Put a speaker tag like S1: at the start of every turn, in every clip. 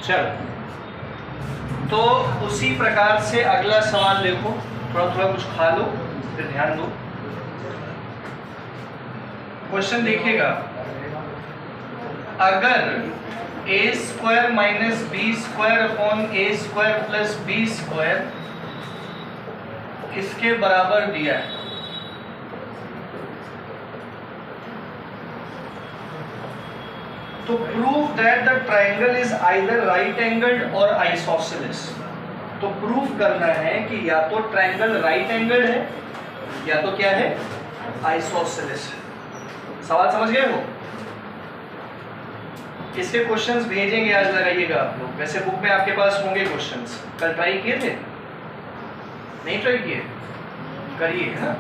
S1: चलो, तो उसी प्रकार से अगला सवाल देखो, थोड़ा थोड़ा कुछ खा लो फिर ध्यान दो। क्वेश्चन देखिएगा, अगर a square minus B square upon A square plus B square इसके बराबर दिया है, तो prove that the triangle is either right angled or isosceles. तो प्रूफ करना है कि या तो ट्राइंगल राइट एंगल्ड है या तो क्या है, आइसोसेलेस है। सवाल समझ गए हो? इसके क्वेश्चंस भेजेंगे, आज लगाइएगा आप लोग। वैसे बुक में आपके पास होंगे क्वेश्चंस, कल ट्राई किए थे? नहीं ट्राई किए? करिए, है ना?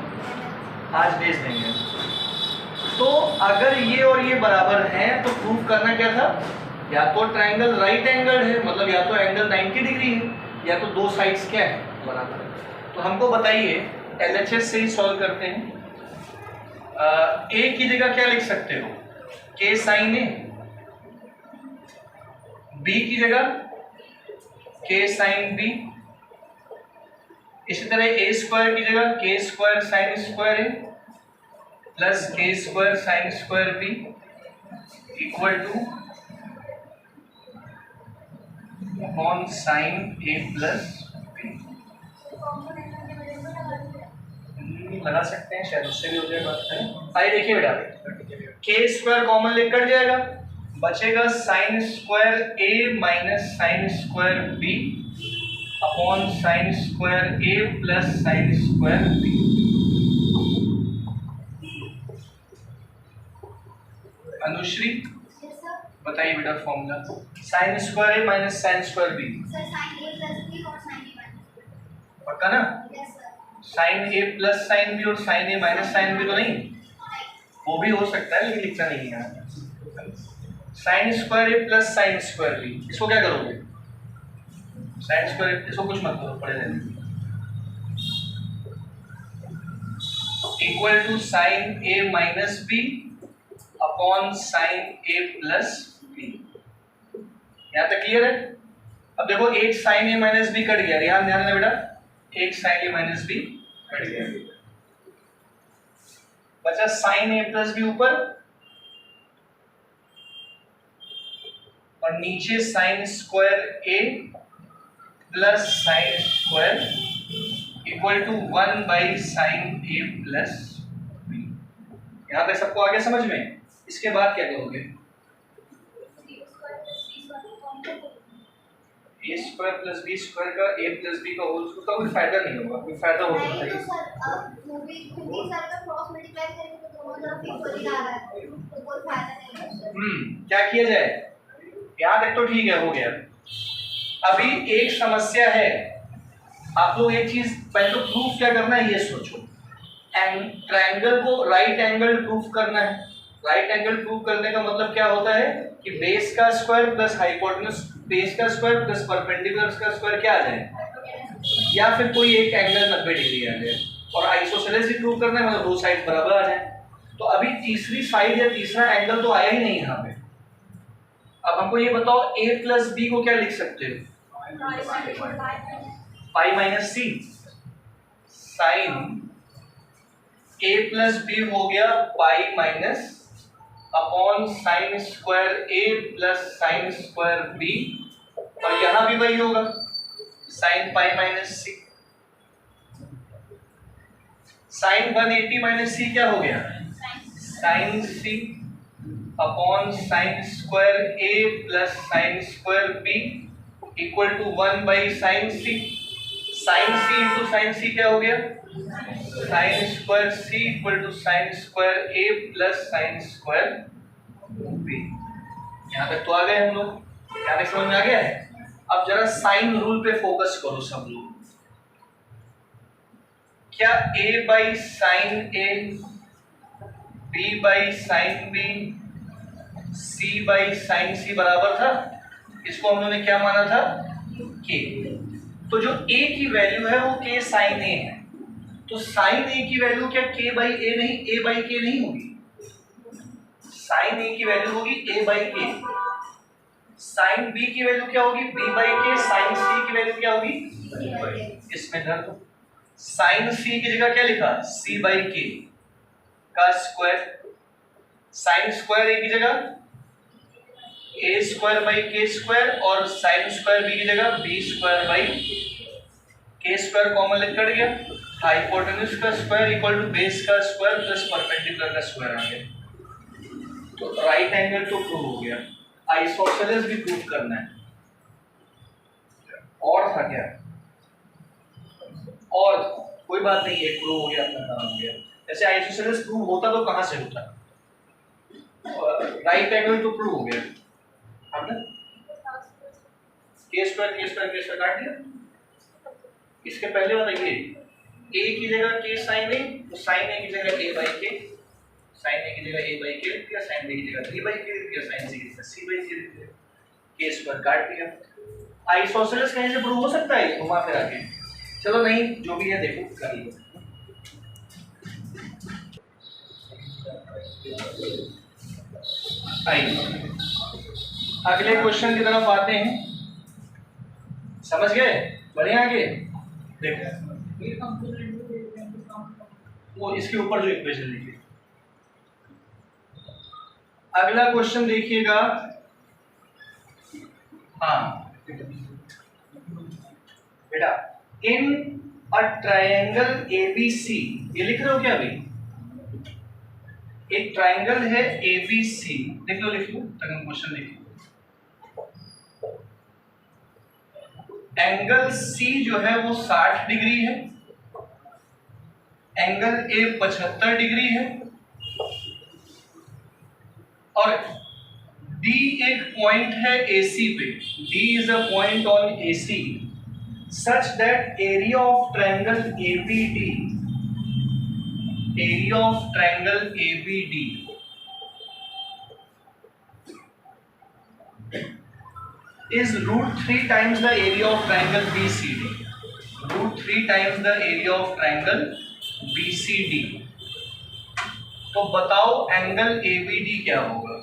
S1: आज भेज देंगे। तो अगर ये और ये बराबर हैं तो प्रूफ करना क्या था, या तो ट्राइंगल राइट एंगल है, मतलब या तो एंगल 90 डिग्री है, या तो दो साइड्स क्या है, बराबर है। तो हमको बताइए, एलएचएस से ही सॉल्व करते हैं। ए की जगह क्या लिख सकते हो, के साइन ए। बी की जगह के साइन बी। इसी तरह ए स्क्वायर की जगह K square sine square A plus K square sine square B equal to upon sine A plus B. लगा सकते हैं, शायद उससे भी हो जाए बात करें। आइए देखिए बेटा, के स्क्वायर कॉमन लेकर कट जाएगा, बचेगा sine square A minus sine square B upon sine square A plus sine square B. Anushri बताइए बेटा formula, sine square A minus sine square B. पक्का ना? Sine A plus sine B और sine A minus sine B तो नहीं, वो भी हो सकता है लेकिन लिखना नहीं है। Sign square A plus sine square B, इसको क्या करोगे, साइन स्क्वायर, इसको कुछ मत करो, पढ़े रहने, equal to sine A minus B upon sine A plus B. यहां तक क्लियर है? अब देखो, एक sine A minus B cut गया, ध्यान ध्यान देना बेटा, एक sine A minus B cut गया, बचा साइन ए प्लस बी ऊपर और नीचे sine square A plus sine square equal to 1 by sine A plus B. यहां तक सबको आगे समझ में? इसके बाद क्या करोगे, ए स्क्वायर प्लस बी स्क्वायर का ए प्लस बी का होल स्क्वायर का कोई फायदा नहीं होगा, कोई फायदा हो सकता है? क्या किया जाए, याद रख तो ठीक है, हो गया। अभी एक समस्या है, आप लोग एक चीज पहले तो प्रूफ क्या करना है ये सोचो। ट्रायंगल को राइट एंगल प्रूफ करना है। राइट एंगल प्रूफ करने का मतलब क्या होता है कि बेस का स्क्वायर प्लस हाइपोटेन्यूज, बेस का स्क्वायर प्लस परपेंडिकुलर का स्क्वायर क्या आ जाए, या फिर कोई एक एंगल 90 डिग्री आ जाए। और आइसोसेलेस भी प्रूव करना है, मतलब दो साइड बराबर आ जाए। तो अभी तीसरी साइड या तीसरा एंगल तो आया ही नहीं यहाँ पे। अब हमको ये बताओ, a प्लस बी को क्या लिख सकते हो, pi minus C. Sine a plus B हो गया pi minus upon sine square a plus sine square b, और यहां भी वही होगा, sine pi minus C. Sine 180 minus C क्या हो गया, sine C upon sine square a plus sine square b equal to 1 by sine C. Sine C into sine C क्या हो गया, sine square C equal to sine square A plus sine square B. यहां तक तो आ गए हम लोग, यहां तक समझ में आ गया है? अब जरा साइन रूल पे फोकस करो सब लोग। क्या a by sine A, b by sine B, c by sine C बराबर था? इसको हम लोगों ने क्या माना था, k। तो जो a की वैल्यू है वो k साइन a है, तो साइन a की वैल्यू क्या k बाई a नहीं, a बाई k नहीं होगी? साइन a की वैल्यू होगी a by k। Sine B की वैल्यू क्या होगी, B by K, sine C की वैल्यू क्या होगी, इसमें धर दो, साइन सी की जगह क्या लिखा, सी बाई के का स्क्वायर, साइन स्क्वायर ए की जगह ए स्क्वायर बाई के स्क्वायर, और साइन स्क्वायर बी की जगह बी स्क्वायर बाई के स्क्वायर कॉमन लिख कर गया, हाइपोटेन्यूज का स्क्वायर इक्वल टू बेस का स्क्वायर प्लस परपेंडिकुलर का स्क्वायर आ गया। तो राइट एंगल तो प्रूव हो गया, आइसोसेलेस भी प्रूव करना है, और था क्या, और कोई बात नहीं है, प्रूव हो गया, अपना काम हो गया। जैसे आइसोसेलेस प्रूव होता तो कहां से होता, राइट एंगल तो प्रूव हो गया, हमने के स्क्वायर काट दिया। इसके पहले बताइए, a की जगह k sin a, तो sin a की जगह a बाई के, sin a की जगह a बाई के या sin b की जगह b बाई के या sin c की जगह c बाई के, के स्क्वायर काट दिया। आइसोसेलेस कहीं से प्रूव हो सकता है, घुमा फिरा के, चलो नहीं, जो भी है देखो कर लो। आइए अगले क्वेश्चन की तरफ आते हैं, समझ गए, बढ़िया, आगे देखो वो इसके ऊपर जो इक्वेशन लिखी, अगला क्वेश्चन देखिएगा। हाँ बेटा, इन अ ट्रायंगल ABC, ये लिख रहे हो क्या अभी, एक ट्रायंगल है ABC, लिख लो तक क्वेश्चन लिख लो। एंगल C जो है वो 60 डिग्री है, एंगल A 75 डिग्री है, और D एक पॉइंट है AC पे, D is a point on AC such that area of triangle ABD, area of triangle ABD is √3 times the area of triangle BCD, √3 times the area of triangle BCD। तो बताओ angle ABD क्या होगा,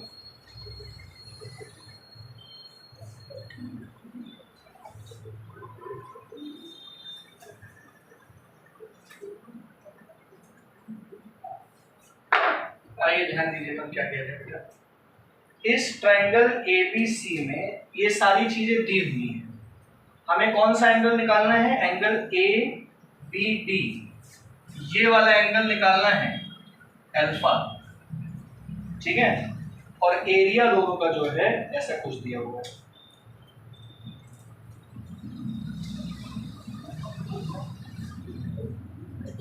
S1: आइए ध्यान दीजिए हम क्या कह रहे हैं। इस ट्रायंगल ABC में ये सारी चीजें दी हुई हैं, हमें कौन सा एंगल निकालना है, एंगल ABD, ये वाला एंगल निकालना है अल्फा, ठीक है, और एरिया दोनों का जो है ऐसा कुछ दिया हुआ है।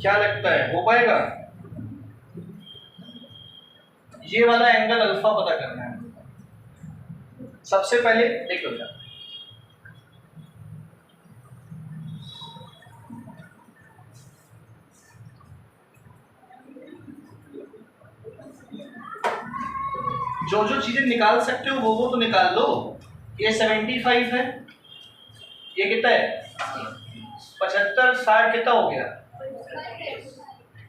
S1: क्या लगता है हो पाएगा, ये वाला एंगल अल्फा पता करना है। सबसे पहले देख लो, जो जो चीजें निकाल सकते हो वो तो निकाल लो। ये 75 है, ये कितना है 75, 60 कितना हो गया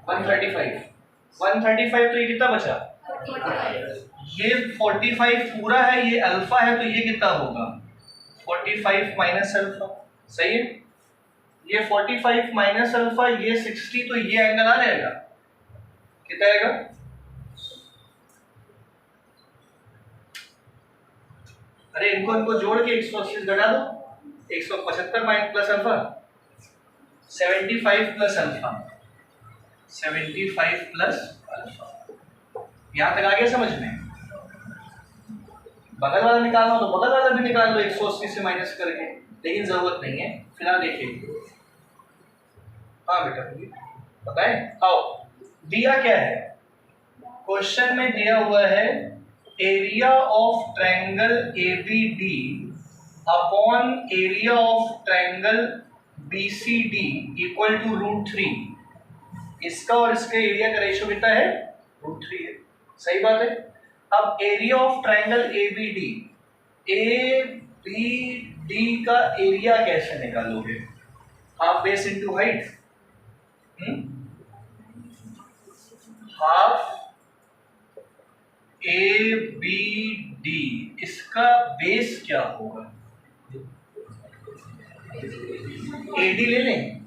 S1: 135, 135, तो ये कितना बचा, ये 45 पूरा है, ये अल्फा है, तो ये कितना होगा 45 माइनस अल्फा, सही है, ये 45 माइनस अल्फा, ये 60, तो ये एंगल आ जाएगा, कितना आएगा, अरे इनको जोड़ के 180 घटा दो, 175 minus plus alpha 75 plus alpha, 75 plus alpha, यहां तक आ गया समझ में। बगल वाला निकालना हो तो बगल वाला भी निकाल लो 180 से माइनस करके, लेकिन जरूरत नहीं है, फिलहाल देखिए। हाँ बेटा पता है, आओ दिया क्या है, क्वेश्चन में दिया हुआ है area of triangle ABD upon area of triangle BCD equal to √3, इसका और इसके एरिया का रेशियो कितना है √3 है, सही बात है। अब area of triangle ABD, ABD का एरिया कैसे निकालोगे, half base into height, half A B D, इसका बेस क्या होगा? ए डी ले लें,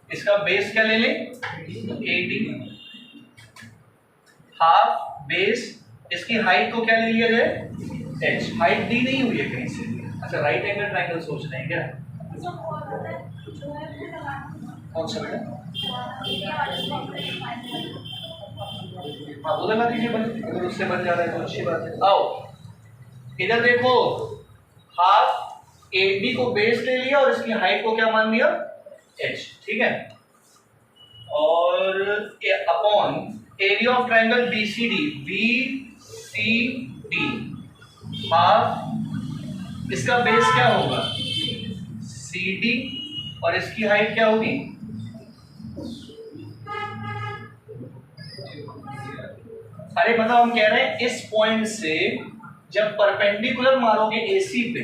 S1: इसका बेस क्या ले लें? A D. हाफ बेस, इसकी हाइट को क्या ले लिया जाए? एच। हाइट दी नहीं हुई है कहीं से। अच्छा, राइट एंगल ट्राइंगल सोच रहे हैं क्या? कौन सा बेटा? हाँ, वो लगा दीजिए, अगर उससे बन जा रहा है तो अच्छी बात है। आओ इधर देखो, हाफ ए बी को बेस ले लिया और इसकी हाइट को क्या मान लिया? एच। ठीक है, और upon area of triangle B C D, B C D, half इसका बेस क्या होगा? सी डी, और इसकी हाइट क्या होगी? अरे मतलब हम कह रहे हैं इस पॉइंट से जब परपेंडिकुलर मारोगे एसी पे,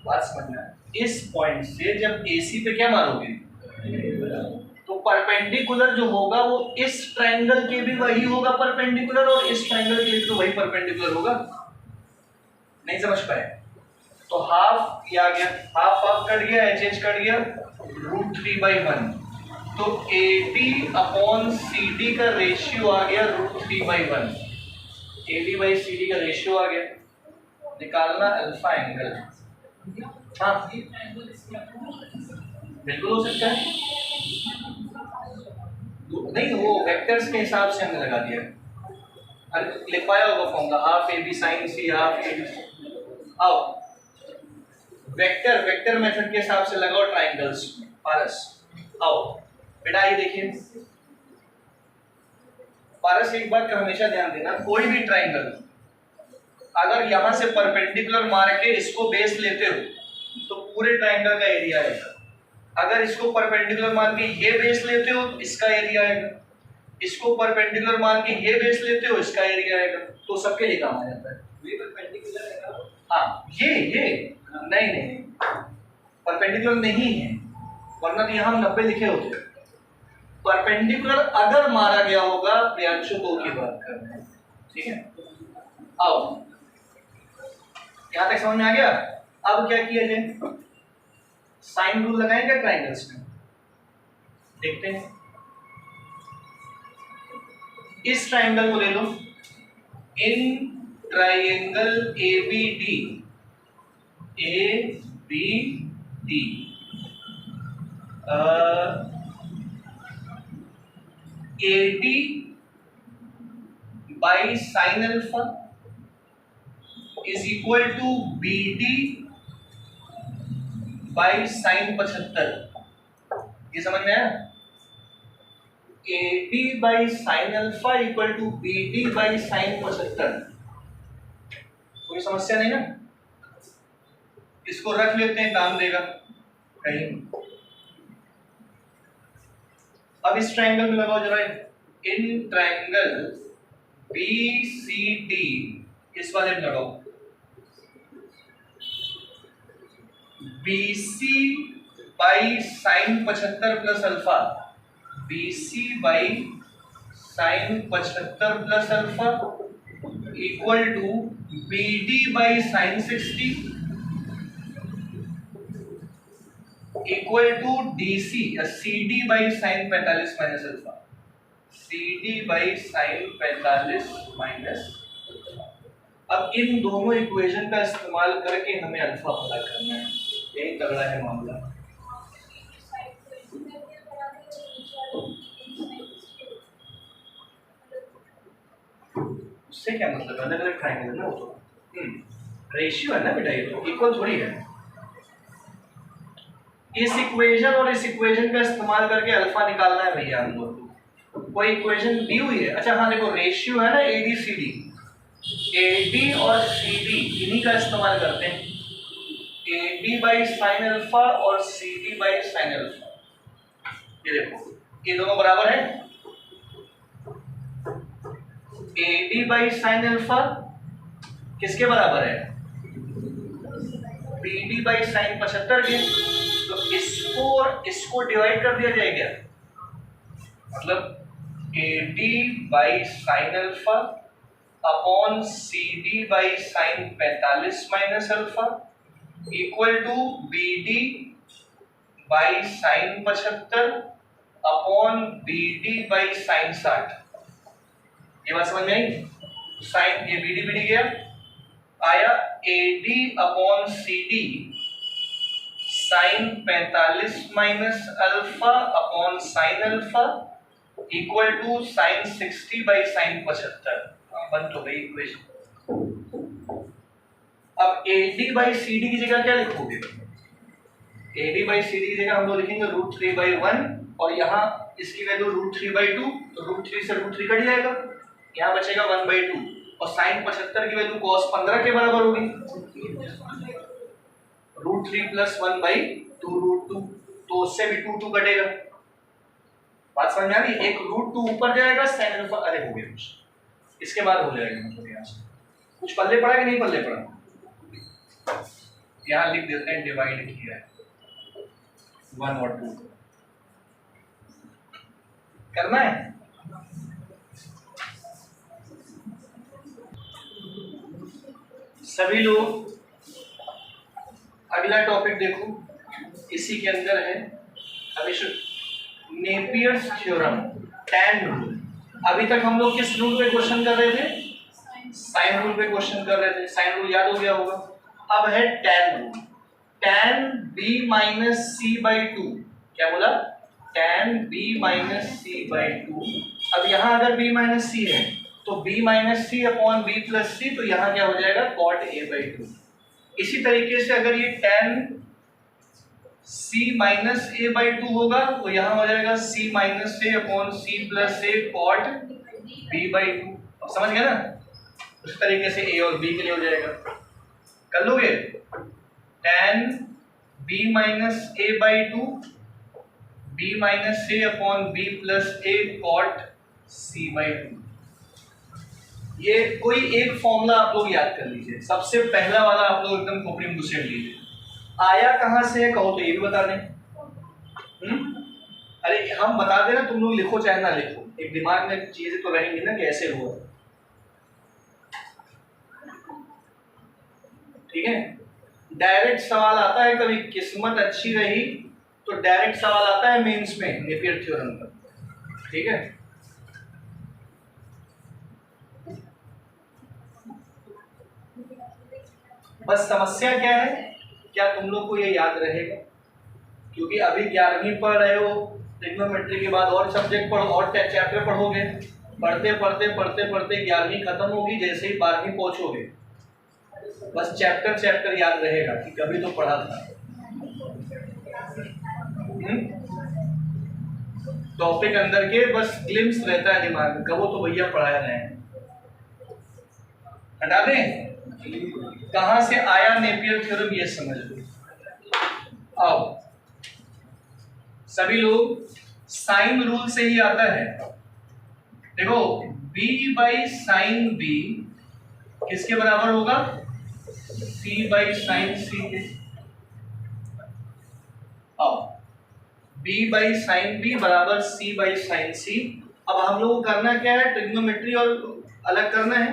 S1: बात समझना, इस पॉइंट से जब एसी पे क्या मारोगे तो परपेंडिकुलर जो होगा वो इस ट्रायंगल के भी वही होगा परपेंडिकुलर, और इस ट्रायंगल के लिए तो वही परपेंडिकुलर होगा। नहीं समझ पाए? तो हाफ ये आ गया, हाफ हाफ कट गया, एच एच कट गया, √3/1। तो AD अपॉन CD का रेशियो आ गया √3/1। AD बाई CD का रेशियो आ गया, निकालना अल्फा एंगल। हाँ बिल्कुल हो सकता है, नहीं वो वेक्टर्स के हिसाब से हमने लगा दिया। अरे लिख पाया होगा formula, half AB sine C, half AB। आओ वेक्टर मेथड के हिसाब से लगाओ ट्राइंगल्स में पारस। आओ बेटा ये देखिए पारस, एक बात का हमेशा ध्यान देना, कोई भी ट्राइंगल अगर यहां से परपेंडिकुलर मार के इसको बेस लेते हो तो पूरे ट्राइंगल का एरिया आएगा। अगर इसको परपेंडिकुलर मान के ये बेस लेते हो तो इसका एरिया आएगा, इसको परपेंडिकुलर मान के ये बेस लेते हो इसका एरिया आएगा, तो सबके लिए काम आ जाता है। ये परपेंडिकुलर है ना? हाँ ये नहीं परपेंडिकुलर नहीं है, वरना तो यहाँ 90 लिखे होते। परपेंडिकुलर अगर मारा गया होगा, प्रियांशु को की बात कर रहे हैं, ठीक है? आओ यहाँ तक समझ में आ गया? अब क्या किया जाए? साइन रूल लगाएंगे ट्राइंगल्स में, देखते हैं। इस ट्राइंगल को ले लो, in triangle ABD, ABD AD by sine alpha is equal to BD by sine 75। ये समझ में आया? AD by sine alpha equal to BD by sine 75। कोई समस्या नहीं ना? इसको रख लेते हैं, काम देगा कहीं। अब इस ट्रायंगल में लगाओ जरा, इन ट्रायंगल BCD, इस वाले में लगाओ, BC by sine 75 plus alpha, BC by sine 75 plus alpha equal to BD by sine 60 equal to DC या CD by sine 45 minus alpha, CD by sine 45 minus. अब इन दोनों इक्वेशन का इस्तेमाल करके हमें अल्फा पता करना है, यही तगड़ा है मामला। उससे क्या मतलब, अलग अलग ट्रायंगल है ना, वो तो रेशियो है ना बेटा, ये तो इक्वल थोड़ी है। इस इक्वेशन और इस इक्वेशन का इस्तेमाल करके अल्फा निकालना है भैया हम लोग को। कोई इक्वेशन दी हुई है? अच्छा हाँ देखो, रेशियो है ना AD और CD, इन्हीं का इस्तेमाल करते हैं। AD बाई साइन अल्फा और CD बाई साइन अल्फा, ये देखो ये दोनों बराबर है। AD बाई साइन अल्फा किसके बराबर है? BD बाई साइन 75 के। तो इसको और इसको डिवाइड कर दिया जाएगा, मतलब AD by sine alpha upon C D by sine 45 minus alpha equal to B D by sine 75 upon B D by sine 60। ये बात समझ में आई? साइन ए बी डी गया, आया A D upon C D sine 45 minus alpha upon sine alpha equal to sine 60 by sine 75। बन तो गई इक्वेशन। अब A D by C D की जगह क्या लिखोगे? A D by C D की जगह हम लोग लिखेंगे √3/1 और यहाँ इसकी वैल्यू √3/2, तो √3 से √3 कट जाएगा, यहाँ बचेगा 1/2 और साइन 75 की वैल्यू cos 15 के बराबर होगी, √3 + 1/2√2, तो उससे भी 2 कटेगा। बात समझ में आ रही? एक √2 ऊपर जाएगा, साइन अल्फा अरे हो गया कुछ, इसके बाद हो जाएगा मतलब यहाँ से कुछ पल्ले पड़ा कि नहीं पल्ले पड़ा? यहाँ लिख देते हैं डिवाइड किया है 1 और 2 करना है। सभी लोग अगला टॉपिक देखो, इसी के अंदर है हमेशा नेपियर्स थ्योरम, टैन रूल। अभी तक हम लोग किस रूल पे क्वेश्चन कर रहे थे? साइन रूल पे क्वेश्चन कर रहे थे। साइन रूल याद हो गया होगा। अब है tan rule, tan B minus C by 2। क्या बोला? Tan B minus C by 2। अब यहाँ अगर बी माइनस सी है तो B minus C upon B plus C, तो यहाँ क्या हो जाएगा? Cot A by 2। इसी तरीके से अगर ये tan c minus A by 2 होगा तो यहाँ हो जाएगा c minus A upon C plus A cot b by 2। समझ गए ना? उस तरीके से a और b के लिए हो जाएगा। कर लोगे? Tan b minus A by 2 b minus A upon b plus A cot c by 2। ये कोई एक फॉर्मूला आप लोग याद कर लीजिए। सबसे पहला वाला आप लोग एकदम खोपड़ी में घुसेड़ लीजिए। आया कहां से है कहो तो ये भी बता दें। अरे हम बता देना, तुम लोग लिखो चाहे ना लिखो, एक दिमाग में चीजें तो रहेंगी ना कि ऐसे हुआ। ठीक है? डायरेक्ट सवाल आता है, कभी किस्मत अच्छी रही तो डायरेक्ट सवाल आता है मेंस में नेपियर थ्योरम का। ठीक है? बस समस्या क्या है, क्या तुम लोग को ये याद रहेगा? क्योंकि अभी 11वीं पढ़ रहे हो, ट्रिग्नोमेट्री के बाद और सब्जेक्ट पढ़ो और चैप्टर पढ़ोगे, पढ़ते पढ़ते पढ़ते पढ़ते 11वीं खत्म होगी, जैसे ही 12वीं पहुंचोगे बस चैप्टर याद रहेगा कि कभी तो पढ़ा था। टॉपिक अंदर के बस ग्लिम्स रहता है दिमाग में, कहो तो भैया पढ़ाया रहे हैं। हटा दें? कहां से आया नेपियर थ्योरम ये समझ लो। आओ सभी लोग, साइन रूल से ही आता है। देखो b बाई साइन b किसके बराबर होगा? c बाई साइन c के। आओ b बाई साइन b बराबर c बाई साइन c। अब हम लोग को करना क्या है? ट्रिग्नोमेट्री और अलग करना है,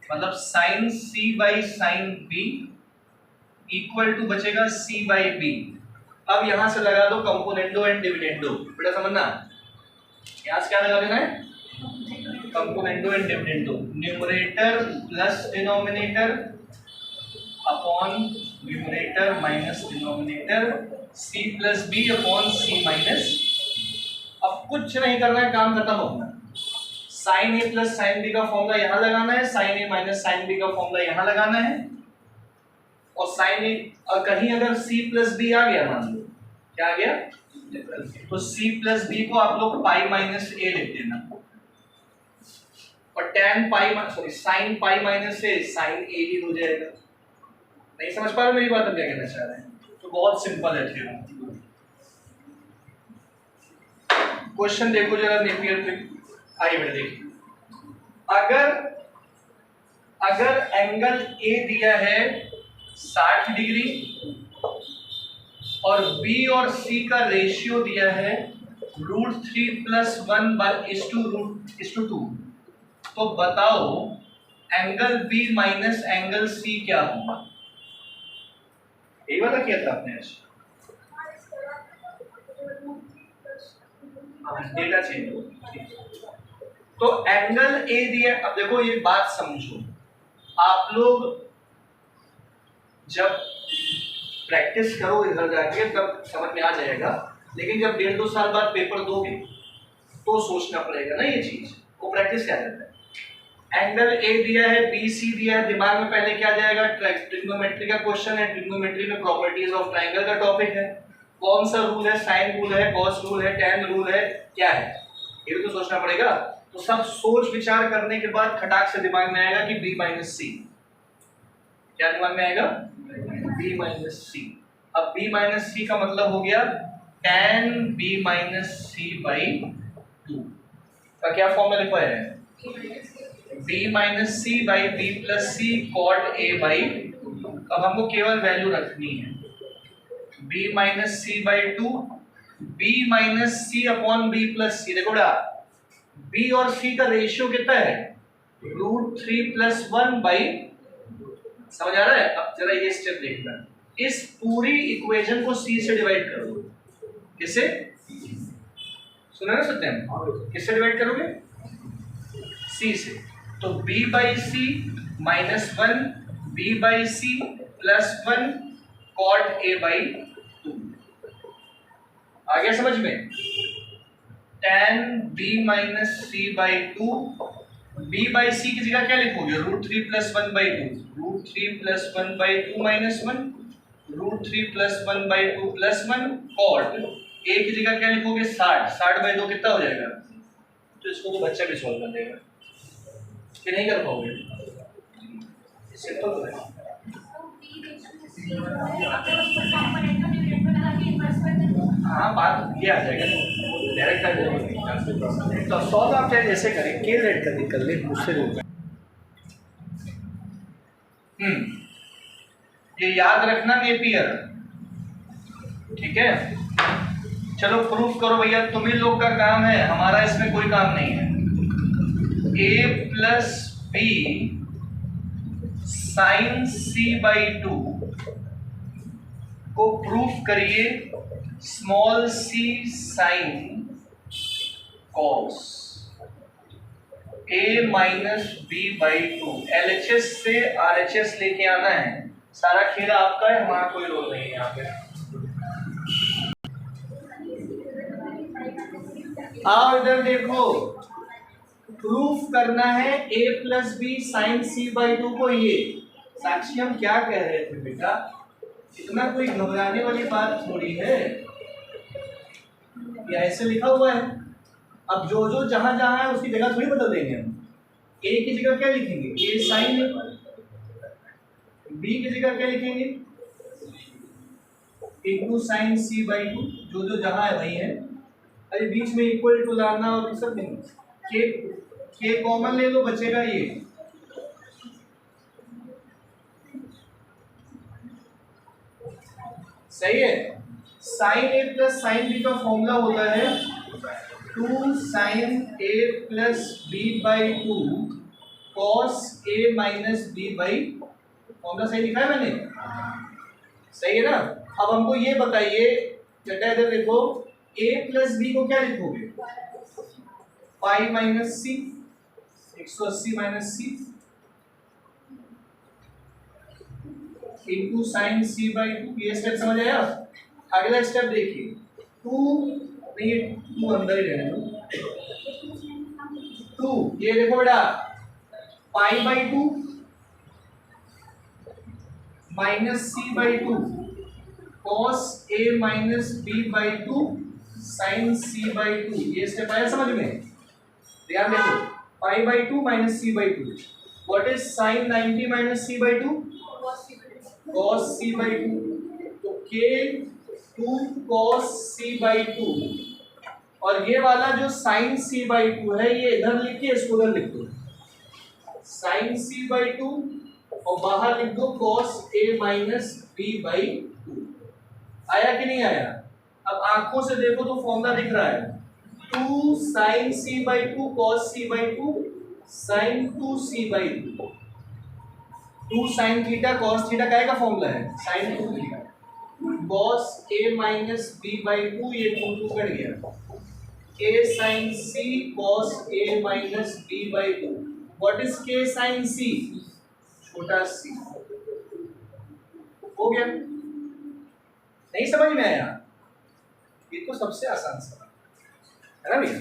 S1: मतलब sine c by sine b equal to बचेगा c बाई b। अब यहां से लगा दो कंपोनेंडो एंड डिविडेंडो। बेटा समझना, यहां से क्या लगा देना है? Componendo and dividendo. Numerator plus denominator upon numerator minus denominator, c plus b upon c minus. अब कुछ नहीं करना है, काम खत्म होगा। Sign A plus sine B का फॉर्मूला यहाँ लगाना है, sine A minus sine B का फॉर्मूला यहाँ लगाना है, और साइन ए और कहीं अगर c प्लस बी आ गया, मान लो क्या आ गया, तो c प्लस बी को आप लोग पाई माइनस ए लिख देना, और tan पाई सॉरी साइन पाई माइनस ए साइन ए ही हो जाएगा। नहीं समझ पा रहे मेरी बात? अब क्या कहना चाह रहे हैं? तो बहुत सिंपल है थ्योरम। क्वेश्चन देखो जरा नेपियर पे। आइए बेटा देखिए, अगर एंगल ए दिया है 60 डिग्री और बी और सी का रेशियो दिया है √3 + 1/2, तो बताओ angle B minus angle C क्या होगा? यही वाला किया था आपने आज? डेटा चेंज हो। तो एंगल ए दिया। अब देखो ये बात समझो, आप लोग जब प्रैक्टिस करो इधर जाके तब समझ में आ जाएगा, लेकिन जब 1.5-2 साल बाद पेपर दोगे तो सोचना पड़ेगा ना ये चीज। वो प्रैक्टिस क्या करता है? एंगल ए दिया है, बी सी दिया है, दिमाग में पहले क्या जाएगा? ट्रिग्नोमेट्री का क्वेश्चन है, ट्रिग्नोमेट्री में प्रॉपर्टीज ऑफ ट्रायंगल का टॉपिक है, कौन सा रूल है? साइन रूल है, कॉस रूल है, टैन रूल है, क्या है? ये भी तो सोचना पड़ेगा। तो सब सोच विचार करने के बाद खटाक से दिमाग में आएगा कि बी माइनस सी। क्या दिमाग में आएगा? B minus C. अब बी माइनस सी का मतलब हो गया tan B minus C by 2 का क्या फॉर्मूला लिखा है? B minus C by B plus C cot A by. अब हमको केवल वैल्यू रखनी है B minus C by 2, B minus C upon B plus C. देखो बेटा, बी और सी का रेशियो कितना है? √3 + 1 बाई। समझ आ रहा है? अब जरा ये स्टेप देखना, इस पूरी इक्वेशन को सी से डिवाइड कर दो। किससे? सुना ना सत्यम? किससे डिवाइड करोगे? सी से। तो b by C minus 1 b by C plus 1 cot a by 2। आ गया समझ में? tan b minus C by 2, b by C की जगह क्या लिखोगे? √3 + 1 by 2, √3 + 1 by 2 minus 1, √3 + 1 by 2 plus 1 cot a की जगह क्या लिखोगे? 60। 60 बाई 2 कितना हो जाएगा? तो इसको तो बच्चा भी सॉल्व कर देगा कि नहीं कर पाओगे? सिंपल है। हाँ, बात ये आ जाएगा, डायरेक्ट आ जाएगा। तो सॉल्व आप चाहे जैसे करें, के रेट कर ले मुझसे जो। ये याद रखना नेपियर, ठीक है? चलो प्रूफ करो भैया, तुम ही लोग का काम है, हमारा इसमें कोई काम नहीं है। a plus B sine C by 2 को प्रूफ करिए small C sine cos a minus B by 2। LHS से RHS लेके आना है, सारा खेल आपका है, हमारा कोई रोल नहीं है यहाँ पे। आओ इधर देखो, प्रूफ करना है a plus B sine C by 2 को। ये साक्षी हम क्या कह रहे थे बेटा, इतना कोई घबराने वाली बात थोड़ी है, ये ऐसे लिखा हुआ है। अब जो जो जहां जहां है उसकी जगह थोड़ी बदल देंगे हम। a की जगह क्या लिखेंगे? a साइन, b की जगह क्या लिखेंगे? Into sine C by 2। जो जो जहां है वही है, अरे बीच में इक्वल टू लाना और सब नहीं। के कॉमन ले लो, बचेगा ये। सही है? Sine A plus sine B का फॉर्मूला होता है 2 sine A plus B by 2 cos A minus B by. Formula सही लिखा है मैंने? सही है ना? अब हमको ये बताइए, बेटा इधर देखो, a प्लस बी को क्या लिखोगे? Pi minus C, 180 minus C into sine C by 2। ये स्टेप समझ आया? अगला स्टेप देखिए, 2 नहीं, 2 अंदर ही रहने दो। 2 ये देखो बेटा, pi by 2 minus C by 2 cos A minus B by 2 sine C by 2। ये स्टेप आया समझ में? ध्यान देखो, pi by 2 minus C by 2। What is sine 90 minus C by 2? Cos C by 2। तो के 2 कॉस सी बाई 2, और ये वाला जो साइन सी बाई 2 है ये इधर लिखिए, इसको उधर लिख दो साइन सी बाई 2, और बाहर लिख दो cos A minus B by 2। आया कि नहीं आया? अब आंखों से देखो तो फॉर्मूला दिख रहा है, 2 sine C by 2 cos C by 2 sine 2 C by 2। 2 sin theta cos theta काय का फॉर्मूला है sin 2 theta cos a minus b by 2 ये 2 कट गया k sin c cos a minus b by 2 what is k sin c छोटा c हो गया नहीं समझ में आया ये तो सबसे आसान सवाल है ना भैया